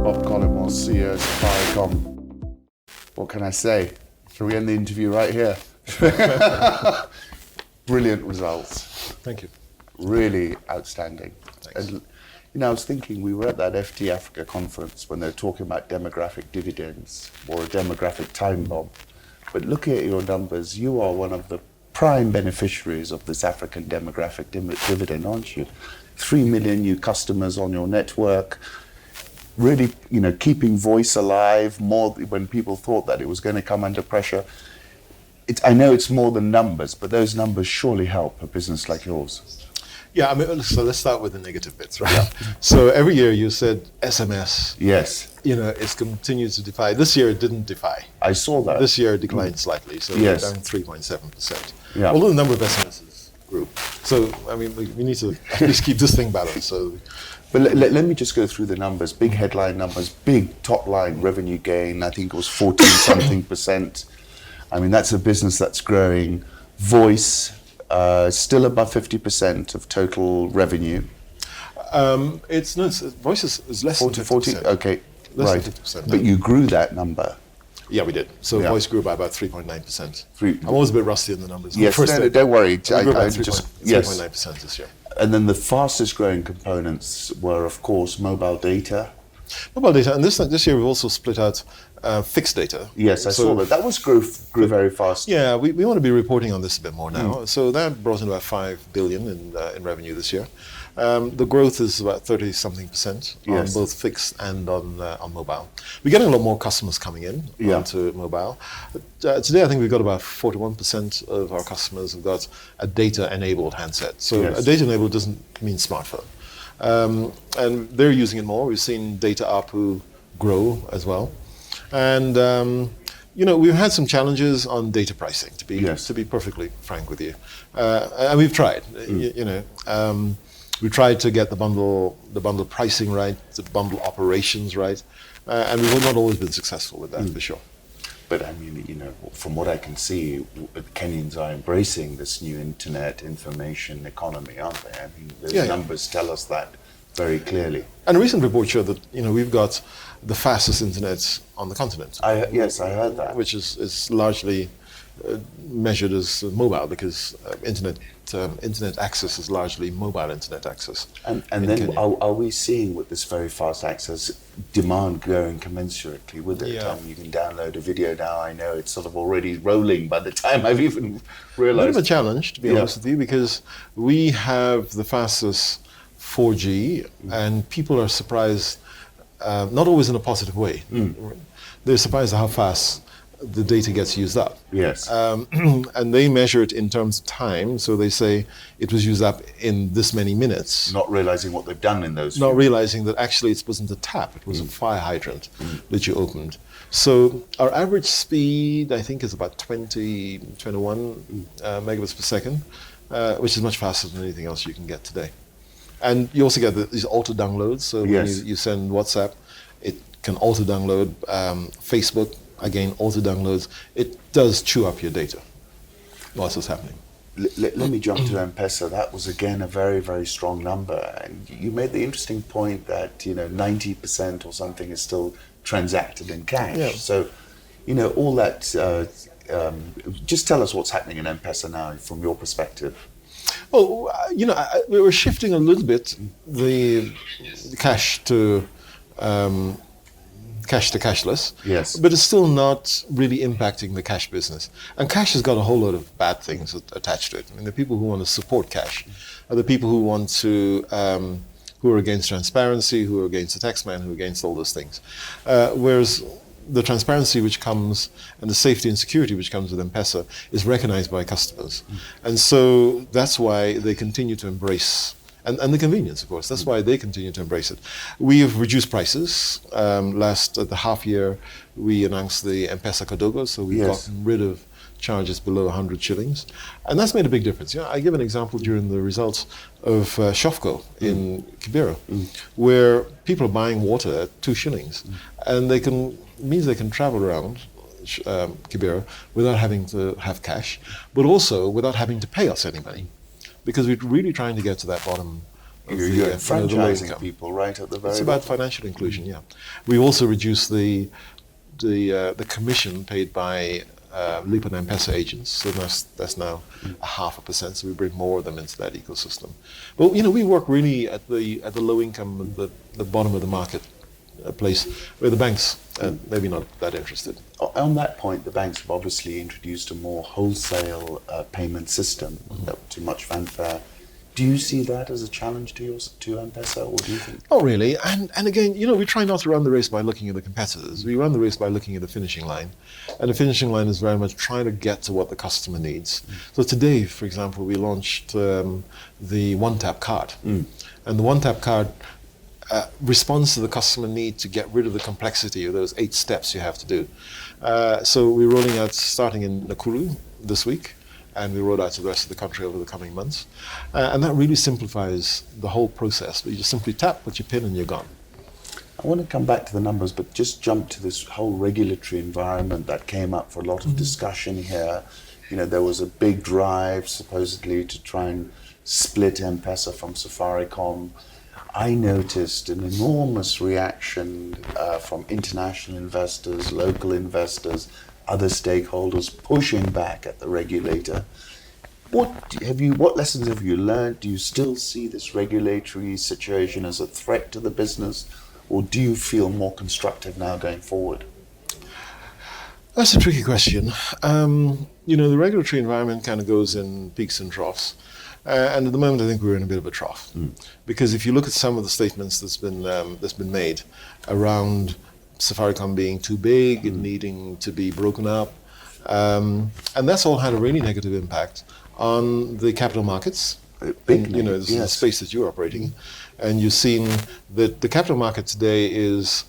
Bob Collymore, CEO of Safaricom. What can I say? Shall we end the interview right here? Brilliant results. Thank you. Really outstanding. Thanks. And, I was thinking, we were at that FT Africa conference when they were talking about demographic dividends or a demographic time bomb. But looking at your numbers, you are one of the prime beneficiaries of this African demographic dividend, aren't you? 3 million new customers on your network, really, keeping voice alive more when people thought that it was going to come under pressure. I know it's more than numbers, but those numbers surely help a business like yours. Yeah, so let's start with the negative bits, right? Yeah. So every year you said SMS. Yes. It's continued to defy. This year it didn't defy. I saw that. This year it declined slightly, so yes. We're down 3.7%. Yeah. Although the number of SMSs grew. So, we need to at least keep this thing balanced. So. But let me just go through the numbers. Big headline numbers, big top line revenue gain. I think it was 14-something%. That's a business that's growing. Voice, still above 50% of total revenue. Voice is less than 50%. Okay, less right. Than 50%, but you grew that number. Yeah, we did. So voice grew by about 3.9%. I'm always a bit rusty in the numbers. Yes, don't worry. I grew by 3.9% this year. And then the fastest growing components were, of course, mobile data. Mobile data, and this year we've also split out fixed data. Yes, I saw that. That grew very fast. Yeah, we want to be reporting on this a bit more now. So that brought in about 5 billion in revenue this year. The growth is about 30-something% on both fixed and on mobile. We're getting a lot more customers coming in onto mobile. Today, I think we've got about 41% of our customers have got a data-enabled handset. So a data-enabled doesn't mean smartphone. And they're using it more. We've seen data ARPU grow as well. And we've had some challenges on data pricing, to be perfectly frank with you. And we've tried. We've tried to get the bundle pricing right, the bundle operations right, and we've not always been successful with that, for sure. But from what I can see, Kenyans are embracing this new internet information economy, aren't they? Those numbers tell us that very clearly. And a recent report showed that we've got the fastest internet on the continent. Yes, I heard that. Which is largely measured as mobile, because internet access is largely mobile internet access. And then are we seeing, with this very fast access, demand growing commensurately with it? You can download a video now. I know it's sort of already rolling by the time I've even realized. A bit of a challenge, to be honest with you, because we have the fastest 4G, and people are surprised, not always in a positive way. They're surprised at how fast the data gets used up. Yes. And they measure it in terms of time, so they say it was used up in this many minutes. Not realizing what they've done in those. Not realizing that actually it wasn't a tap, it was a fire hydrant that you opened. So our average speed, I think, is about 21 megabits per second, which is much faster than anything else you can get today. And you also get these auto downloads, so when you send WhatsApp, it can auto download. Facebook, again, auto downloads. It does chew up your data whilst it's happening. Let me jump to M-Pesa. That was, again, a very, very strong number. And you made the interesting point that 90% or something is still transacted in cash. Yeah. So, all that, just tell us what's happening in M-Pesa now from your perspective. Well, we were shifting a little bit the cash to cashless, but it's still not really impacting the cash business. And cash has got a whole lot of bad things attached to it. The people who want to support cash are the people who want to, who are against transparency, who are against the taxman, who are against all those things. Whereas the transparency which comes and the safety and security which comes with M-Pesa is recognized by customers. And so that's why they continue to embrace, and the convenience, of course, that's why they continue to embrace it. We have reduced prices. At the half year, we announced the M-Pesa Kadogo, so we've gotten rid of charges below 100 shillings. And that's made a big difference. I give an example during the results of Shofco in Kibera, where people are buying water at 2 shillings, and means they can travel around Kibera without having to have cash, but also without having to pay us any money, because we're really trying to get to that bottom You're the franchising low income. people right at the very It's about bottom. financial inclusion, yeah. We also reduced the commission paid by Lipa and M-Pesa agents, so that's now 0.5%. So we bring more of them into that ecosystem. But we work really at the low income, the bottom of the market place, where the banks maybe not that interested. On that point, the banks have obviously introduced a more wholesale payment system without too much fanfare. Do you see that as a challenge to M-Pesa, or do you think? Not really. And again, we try not to run the race by looking at the competitors. We run the race by looking at the finishing line. And the finishing line is very much trying to get to what the customer needs. So today, for example, we launched the one-tap card. And the one-tap card responds to the customer need to get rid of the complexity of those 8 steps you have to do. So we're rolling out starting in Nakuru this week, and we roll out to the rest of the country over the coming months. And that really simplifies the whole process. You just simply tap, put your PIN, and you're gone. I want to come back to the numbers, but just jump to this whole regulatory environment that came up for a lot of discussion here. There was a big drive, supposedly, to try and split M-Pesa from Safaricom. I noticed an enormous reaction from international investors, local investors, other stakeholders pushing back at the regulator. What lessons have you learned? Do you still see this regulatory situation as a threat to the business, or do you feel more constructive now going forward? That's a tricky question. The regulatory environment kind of goes in peaks and troughs. And at the moment, I think we're in a bit of a trough, because if you look at some of the statements that's been made around Safaricom being too big and needing to be broken up, and that's all had a really negative impact on the capital markets. This is the space that you're operating in, and you've seen that the capital market today is,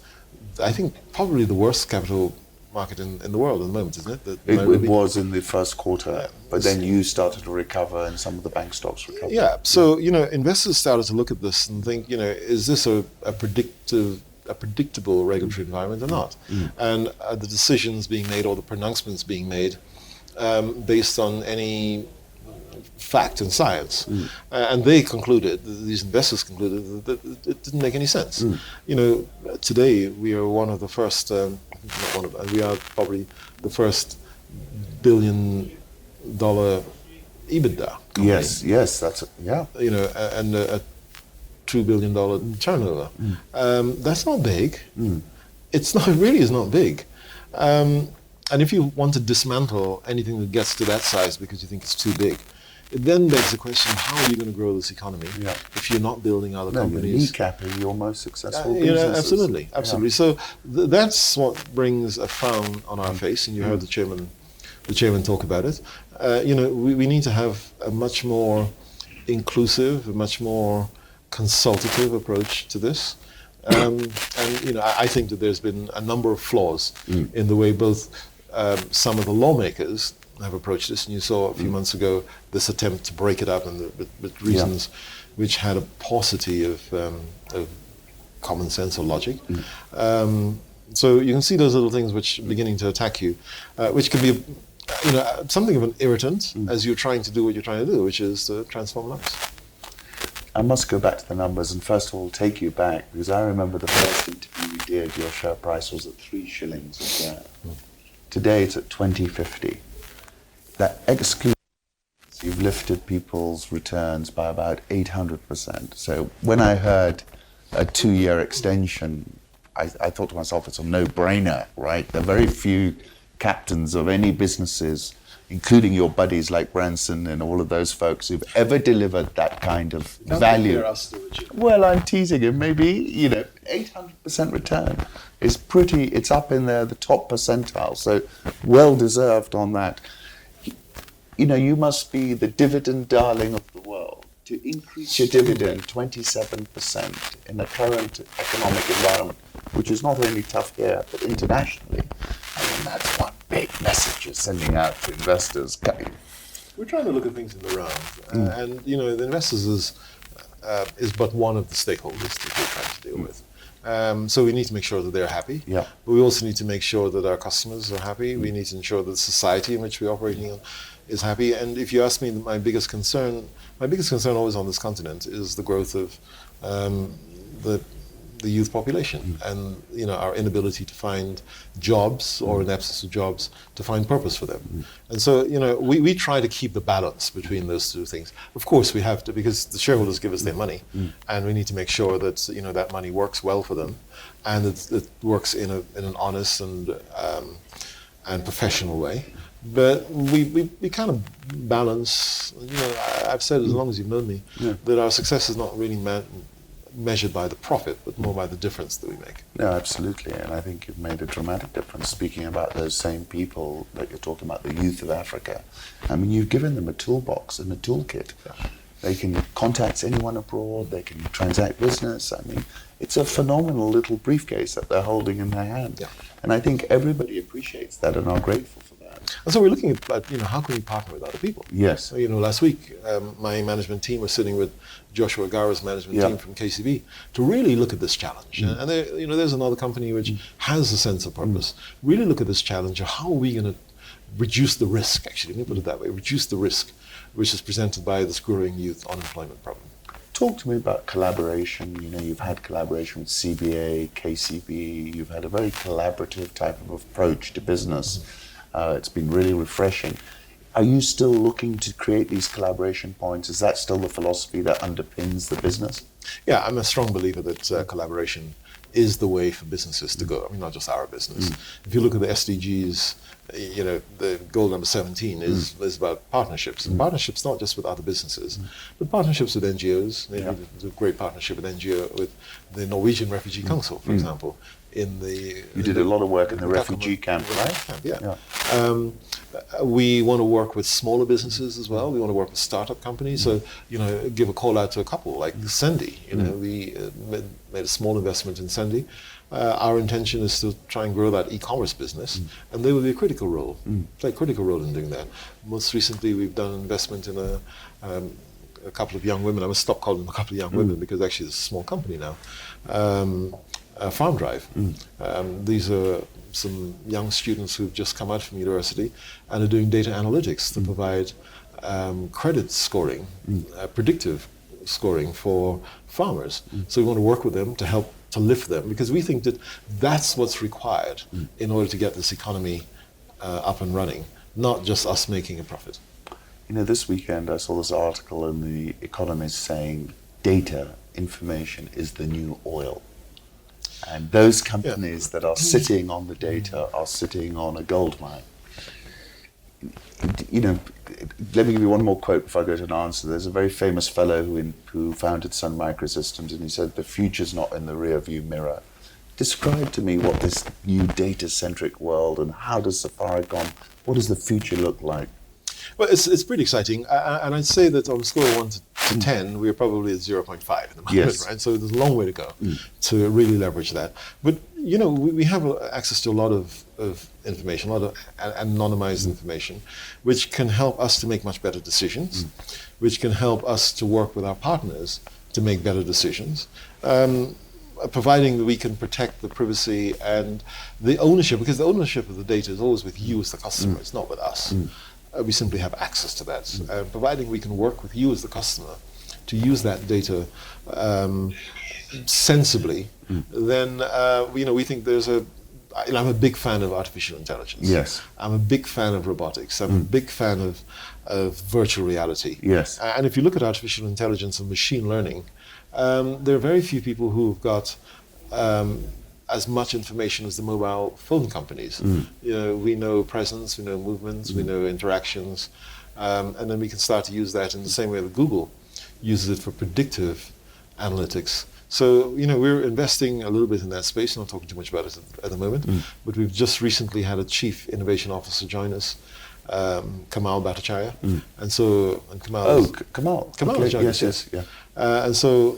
I think, probably the worst capital market in the world at the moment, isn't it? It was in the first quarter, but then you started to recover and some of the bank stocks recovered. Yeah, so investors started to look at this and think, is this a predictable regulatory environment or not? And the decisions being made, or the pronouncements being made, based on any fact and science. And they concluded, these investors concluded, that it didn't make any sense. Today we are one of the first, we are probably the first $1 billion EBITDA company. Yes, that's and a $2 billion turnover. That's not big. It really is not big. And if you want to dismantle anything that gets to that size because you think it's too big, it then begs the question: how are you going to grow this economy if you're not building other companies? You're kneecapping your most successful businesses. Absolutely. Yeah. So that's what brings a frown on our face. And you heard the chairman talk about it. We need to have a much more inclusive, a much more consultative approach to this. I think that there's been a number of flaws in the way both some of the lawmakers have approached this, and you saw a few months ago this attempt to break it up, and with reasons which had a paucity of common sense or logic. So you can see those little things which are beginning to attack you, which can be something of an irritant as you're trying to do what you're trying to do, which is to transform lives. I must go back to the numbers and first of all take you back, because I remember the first interview we did, your share price was at 3 shillings a share. Today it's at 20.50. That excludes, you've lifted people's returns by about 800%. So when I heard a 2-year extension, I thought to myself, it's a no-brainer, right? There are very few captains of any businesses, including your buddies like Branson and all of those folks, who've ever delivered that kind of value. Well, I'm teasing him. Maybe 800% return is it's up in there, the top percentile. So well deserved on that. You must be the dividend darling of the world. To increase your dividend 27% in the current economic environment, which is not only tough here, but internationally, that's one big message you're sending out to investors. We're trying to look at things in the round, and the investors is but one of the stakeholders that we're trying to deal with. So we need to make sure that they're happy. Yeah. But we also need to make sure that our customers are happy. We need to ensure that the society in which we're operating in is happy. And if you ask me, my biggest concern always on this continent is the growth of the youth population and our inability to find jobs or an absence of jobs to find purpose for them. And so we try to keep the balance between those two things. Of course we have to, because the shareholders give us their money and we need to make sure that that money works well for them and it works in an honest and professional way. But we kind of balance, I've said as long as you've known me, that our success is not really measured by the profit, but more by the difference that we make. No, absolutely. And I think you've made a dramatic difference speaking about those same people that you're talking about, the youth of Africa. I mean, you've given them a toolbox and a toolkit. Yeah. They can contact anyone abroad, they can transact business. I mean, it's a phenomenal little briefcase that they're holding in their hand. Yeah. And I think everybody appreciates that and are grateful for that. And so we're looking at, how can we partner with other people? Yes. So, last week, my management team was sitting with Joshua Gara's management team from KCB to really look at this challenge. And there's another company which has a sense of purpose. Really look at this challenge of how are we going to reduce the risk, actually, let me put it that way, reduce the risk which is presented by this growing youth unemployment problem. Talk to me about collaboration. You've had collaboration with CBA, KCB, you've had a very collaborative type of approach to business. It's been really refreshing. Are you still looking to create these collaboration points? Is that still the philosophy that underpins the business? Yeah, I'm a strong believer that collaboration is the way for businesses to go. I mean, not just our business. If you look at the SDGs, the goal number 17 is about partnerships. And partnerships not just with other businesses, but partnerships with NGOs. There's a great partnership with NGO, with the Norwegian Refugee Council, for example. You did a lot of work in the refugee camp, right? Yeah. We want to work with smaller businesses as well. We want to work with startup companies. So, give a call out to a couple like Sendy. We made a small investment in Sendy. Our intention is to try and grow that e-commerce business, and they will play a critical role in doing that. Most recently, we've done an investment in a couple of young women. I must stop calling them a couple of young women because actually it's a small company now. Farm Drive. These are some young students who've just come out from university and are doing data analytics to provide credit scoring, predictive scoring for farmers. So we want to work with them to help to lift them because we think that that's what's required in order to get this economy up and running, not just us making a profit. This weekend I saw this article in The Economist saying data, information is the new oil. And those companies that are sitting on the data are sitting on a gold mine. Let me give you one more quote before I go to an answer. There's a very famous fellow who founded Sun Microsystems, and he said, the future's not in the rear-view mirror. Describe to me what this new data-centric world and how does Safaricom, what does the future look like? Well, it's pretty exciting, and I'd say that on a score of 1 to 10, we're probably at 0.5 at the moment, right? So there's a long way to go to really leverage that. But we have access to a lot of information, a lot of anonymized information, which can help us to make much better decisions, which can help us to work with our partners to make better decisions. Providing that we can protect the privacy and the ownership, because the ownership of the data is always with you as the customer, it's not with us. We simply have access to that. Providing we can work with you as the customer to use that data sensibly, then we think there's I'm a big fan of artificial intelligence. Yes. I'm a big fan of robotics. I'm a big fan of virtual reality. Yes. And if you look at artificial intelligence and machine learning, there are very few people who've got as much information as the mobile phone companies. We know presence, we know movements, we know interactions, and then we can start to use that in the same way that Google uses it for predictive analytics. So, we're investing a little bit in that space, not talking too much about it at the moment, but we've just recently had a chief innovation officer join us Kamal Bhattacharya, and so Kamal. Kamal. Kamal, Okay. yes. Yes. Yeah. And so,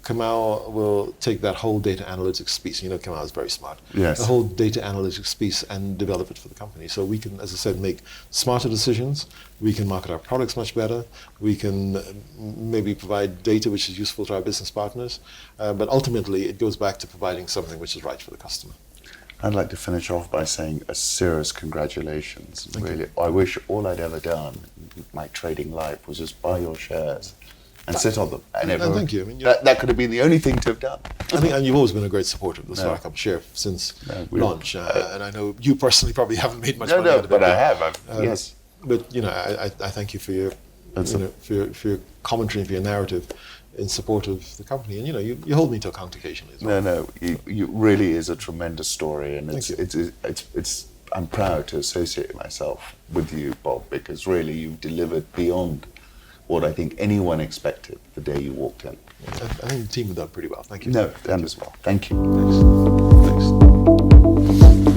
Kamal will take that whole data analytics piece. Kamal is very smart. Yes. The whole data analytics piece and develop it for the company. So we can, as I said, make smarter decisions. We can market our products much better. We can maybe provide data which is useful to our business partners. But ultimately, it goes back to providing something which is right for the customer. I'd like to finish off by saying a serious congratulations. Thank you. I wish all I'd ever done in my trading life was just buy your shares and sit on them. And thank you. That could have been the only thing to have done. I think, and you've always been a great supporter of the Safaricom share since launch. And I know you personally probably haven't made much money out of it. But I have. Yes. But I thank you for your for your commentary and for your narrative in support of the company, and you hold me to account occasionally as well. No, you really is a tremendous story, and Thank I'm proud to associate myself with you, Bob, because really you've delivered beyond what I think anyone expected the day you walked in. I think the team have done pretty well. Thank you. No, and as well. Thank you. Thanks.